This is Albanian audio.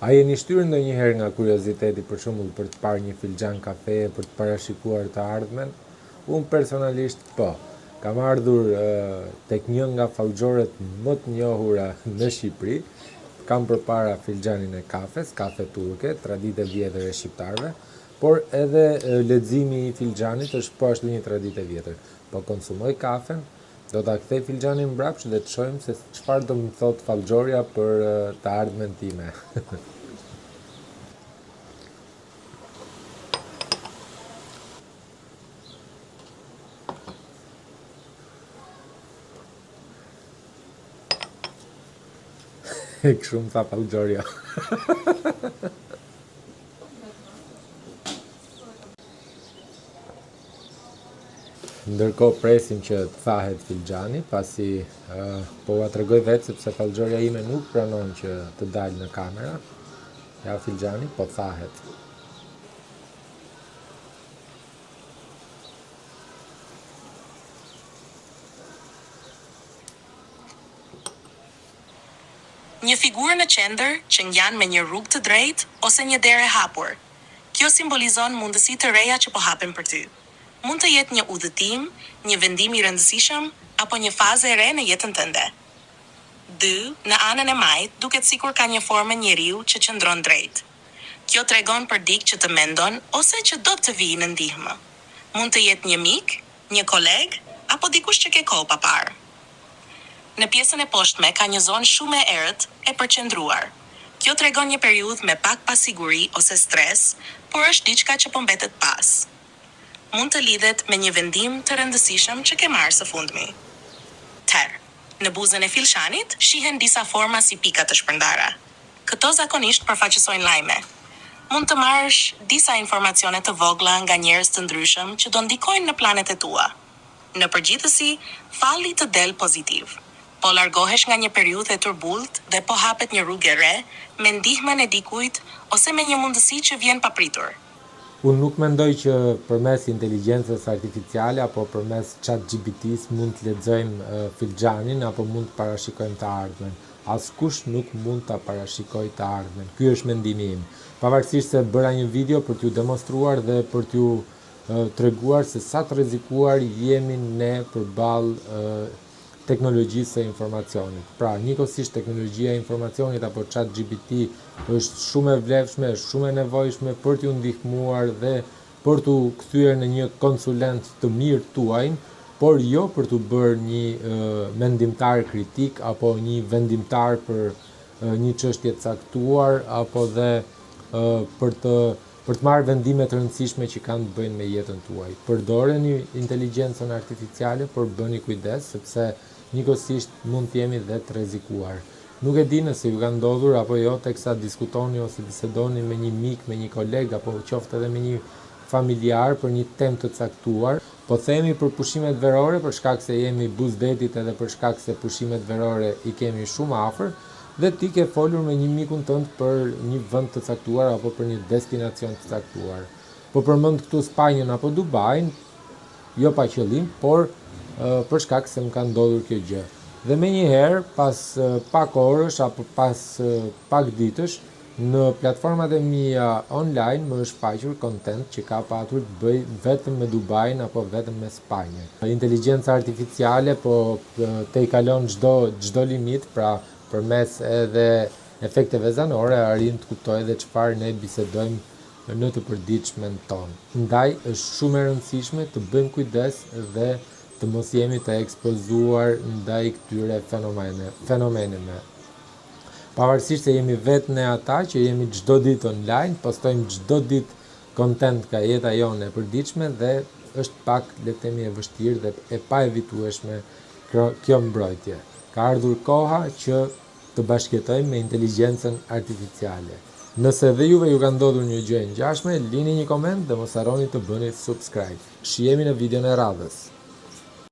A jeni shtyrë ndonjëherë nga kurioziteti për shembull për të parë një filxhan kafe, për të parashikuar të ardhmen? Unë personalisht po. Kam ardhur tek një nga fallxhorët më të njohura në Shqipëri. Kam përpara filxhanin e kafes, kafe turke, traditë e vjetër e shqiptarëve, por edhe leximi i filxhanit është po ashtu një traditë e vjetër. Po konsumoj kafen, do ta kthej filxhanin mbrapsht dhe të shohim se çfarë do më thot fallxhorja për të ardhmen time. Kështu më tha fallxhorja. Ndërkohë presim që të thahet filxhani, pasi po ua tregoj vetë sepse fallxhorja ime nuk pranon që të dalë në kamera. Ja filxhani, po thahet. Një figurë në qendër që ngjan me një rrugë të drejtë ose një derë e hapur. Kjo simbolizon mundësi të reja që po hapen për ty. Mund të jetë një udhëtim, një vendim i rëndësishëm apo një fazë e re në jetën tënde. 2. Në anën e majt duket sikur ka një formë njeriu që qëndron drejt. Kjo tregon për dikë që të mendon ose që do të vijë në ndihmë. Mund të jetë një mik, një koleg apo dikush që ke kohë pa parë. Në pjesën e poshtme ka një zonë shumë e errët e përqendruar. Kjo tregon një periudhë me pak pasiguri ose stres, por është diçka që po mbetet pas. Mund të lidhet me një vendim të rëndësishëm që ke marrë së fundmi. Ter. Në buzën e filshanit shihen disa forma si pika të shpërndara. Këto zakonisht përfaqësojnë lajme. Mund të marrësh disa informacione të vogla nga njerëz të ndryshëm që do ndikojnë në planet e tua. Në përgjithësi, falli të del pozitiv. Po largohesh nga një periudhë e turbullt dhe po hapet një rrugë e re, me ndihmën e dikujt ose me një mundësi që vjen papritur. Unë nuk mendoj që përmes inteligjencës artificiale apo përmes ChatGPT-s mund të lexojmë filxhanin apo mund të parashikojmë të ardhmen. Askush nuk mund ta parashikojë të ardhmen. Ky është mendimi im. Pavarësisht se bëra një video për t'ju demonstruar dhe për t'ju treguar se sa të rrezikuar jemi ne përballë teknologjisë e informacionit. Pra, njëkohësisht teknologjia e informacionit apo ChatGPT është shumë e vlefshme, shumë e nevojshme për t'ju ndihmuar dhe për t'u kthyer në një konsulent të mirë tuaj, por jo për t'u bërë një mendimtar kritik apo një vendimtar për një çështje të caktuar apo dhe për të marrë vendime të rëndësishme që kanë të bëjnë me jetën tuaj. Përdoreni inteligjencën artificiale, por bëni kujdes sepse njëkohësisht mund të jemi dhe të rrezikuar. Nuk e di nëse ju ka ndodhur apo jo teksa diskutoni ose bisedoni me një mik, me një koleg apo qoftë edhe me një familjar për një temë të caktuar, po themi për pushimet verore për shkak se jemi buzdetit edhe për shkak se pushimet verore i kemi shumë afër, dhe ti ke folur me një mikun tënd për një vend të caktuar apo për një destinacion të caktuar. Po përmend këtu Spanjën apo Dubain, jo pa qëllim, por për shkak se më ka ndodhur kjo gjë. Dhe menjëherë, pas pak orësh apo pas pak ditësh, në platformat e mia online më është shfaqur content që ka patur të bëj vetëm me Dubain apo vetëm me Spanjën. Inteligjenca artificiale po te i kalon çdo limit, pra përmes edhe efekteve zanore arrin të kuptojë edhe çfarë ne bisedojmë në të përditshmen tonë. Ndaj është shumë e rëndësishme të bëjmë kujdes dhe të mos jemi të ekspozuar ndaj këtyre fenomeneve. Pavarësisht se jemi vetë ne ata që jemi çdo ditë online, postojmë çdo ditë content nga jeta jone e përditshme dhe është pak le të themi e vështirë dhe e paevitueshme kjo mbrojtje. Ka ardhur koha që të bashkëjetojmë me inteligjencën artificiale. Nëse dhe juve ju ka ndodhur një gjë e ngjashme, lini një koment dhe mos harroni të bëni subscribe. Shihemi në videon e radhës.